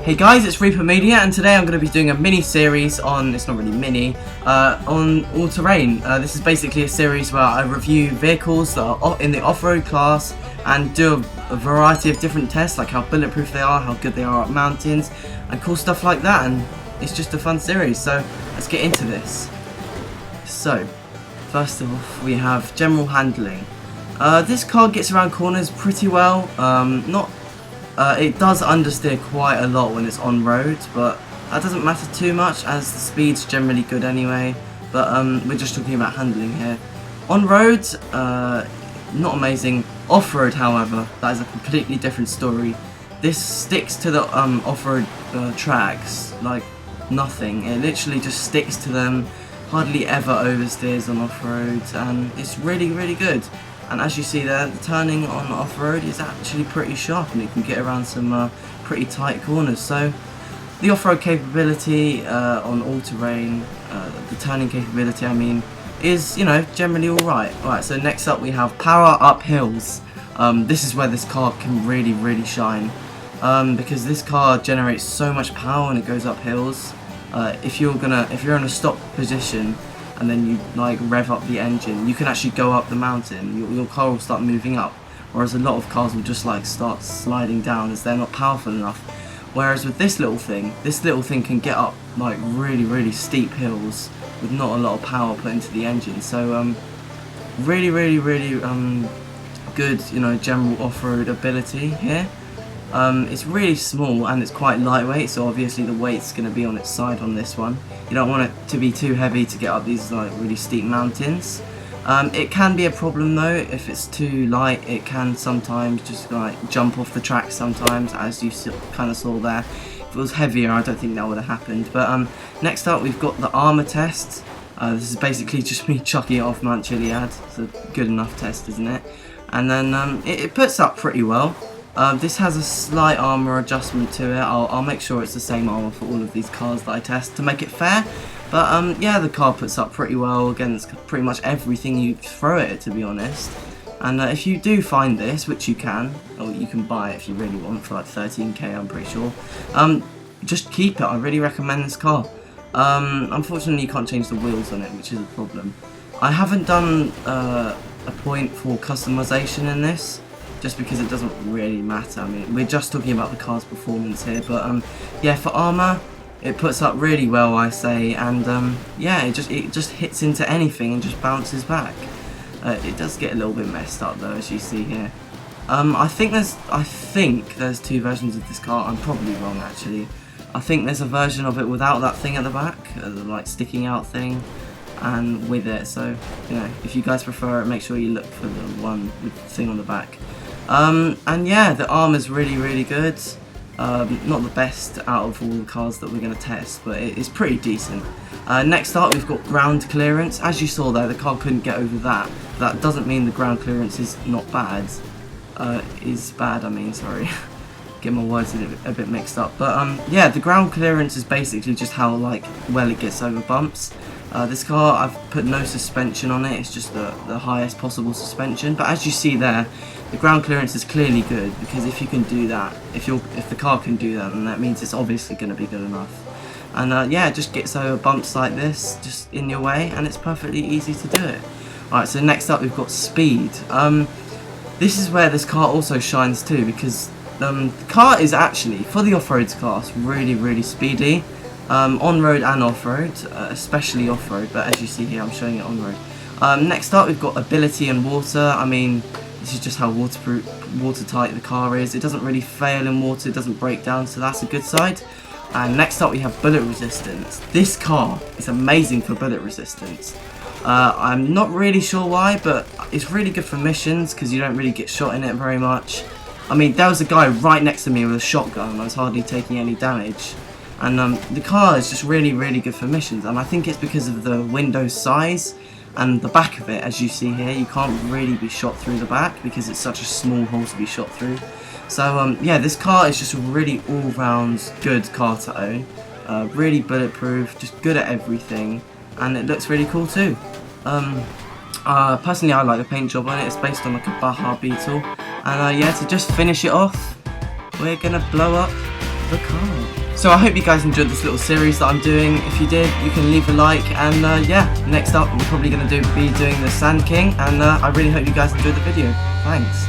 Hey guys, it's Reaper Media, and today I'm going to be doing a mini-series on, it's not really mini, on all-terrain. This is basically a series where I review vehicles that are in the off-road class and do a variety of different tests, like how bulletproof they are, how good they are at mountains, and cool stuff like that, and it's just a fun series, so let's get into this. So, first of all, we have general handling. This car gets around corners pretty well, it does understeer quite a lot when it's on road, but that doesn't matter too much as the speed's generally good anyway. But we're just talking about handling here. On road, not amazing. Off-road, however, that is a completely different story. This sticks to the off-road tracks like nothing. It literally just sticks to them, hardly ever oversteers on off-road, and it's really, really good. And as you see there, the turning on off-road is actually pretty sharp and it can get around some pretty tight corners. So the off-road capability on all-terrain, the turning capability I mean, is, you know, generally alright. Alright, so next up we have power up hills. This is where this car can really, really shine. Because this car generates so much power when it goes up hills. If you're in a stop position, and then you like rev up the engine, you can actually go up the mountain. Your car will start moving up, whereas a lot of cars will just like start sliding down as they're not powerful enough. Whereas with this little thing can get up like really, really steep hills with not a lot of power put into the engine. So really, really, really good, you know, general off-road ability here. It's really small and it's quite lightweight, so obviously the weight's going to be on its side on this one. You don't want it to be too heavy to get up these like really steep mountains. It can be a problem though if it's too light. It can sometimes just like jump off the track sometimes, as you kind of saw there. If it was heavier, I don't think that would have happened. But next up we've got the armor test. This is basically just me chucking it off Mount Chiliad. It's a good enough test, isn't it? And then it puts up pretty well. This has a slight armor adjustment to it. I'll make sure it's the same armor for all of these cars that I test to make it fair. But yeah, the car puts up pretty well against pretty much everything you throw at it, to be honest. And if you do find this, which you can, or you can buy it if you really want for like 13k, I'm pretty sure. Just keep it. I really recommend this car. Unfortunately, you can't change the wheels on it, which is a problem. I haven't done a point for customization in this, just because it doesn't really matter. I mean, we're just talking about the car's performance here, but yeah, for armor, it puts up really well, I say, and yeah, it just hits into anything and just bounces back. It does get a little bit messed up though, as you see here. I think there's two versions of this car. I'm probably wrong actually. I think there's a version of it without that thing at the back, the like sticking out thing, and with it. So, you know, if you guys prefer it, make sure you look for the one with the thing on the back. And yeah, the armor's really, really good. Not the best out of all the cars that we're going to test, but it's pretty decent. Next up, we've got ground clearance. As you saw there, the car couldn't get over that. That doesn't mean the ground clearance is not bad. Is bad, I mean, sorry. Get my words a bit mixed up. But yeah, the ground clearance is basically just how like well it gets over bumps. This car, I've put no suspension on it. It's just the highest possible suspension. But as you see there, the ground clearance is clearly good, because if you can do that, if the car can do that, then that means it's obviously going to be good enough. And yeah, it just gets over bumps like this, just in your way, and it's perfectly easy to do it. Alright, so next up we've got speed. This is where this car also shines too, because the car is actually, for the off-road class, really, really speedy. On-road and off-road, especially off-road, but as you see here, I'm showing it on-road. Next up, we've got ability and water. I mean, this is just how watertight the car is. It doesn't really fail in water, it doesn't break down, so that's a good side. And next up, we have bullet resistance. This car is amazing for bullet resistance. I'm not really sure why, but it's really good for missions, because you don't really get shot in it very much. I mean, there was a guy right next to me with a shotgun, and I was hardly taking any damage. And the car is just really, really good for missions, and I think it's because of the window size and the back of it. As you see here, you can't really be shot through the back because it's such a small hole to be shot through. So yeah, this car is just a really all-round good car to own. Really bulletproof, just good at everything, and it looks really cool too. Personally, I like the paint job on it. It's based on like a Baja Beetle, and yeah, to just finish it off, we're gonna blow up the car. So I hope you guys enjoyed this little series that I'm doing. If you did, you can leave a like, and yeah, next up we're probably going to be doing the Sand King, and I really hope you guys enjoyed the video. Thanks.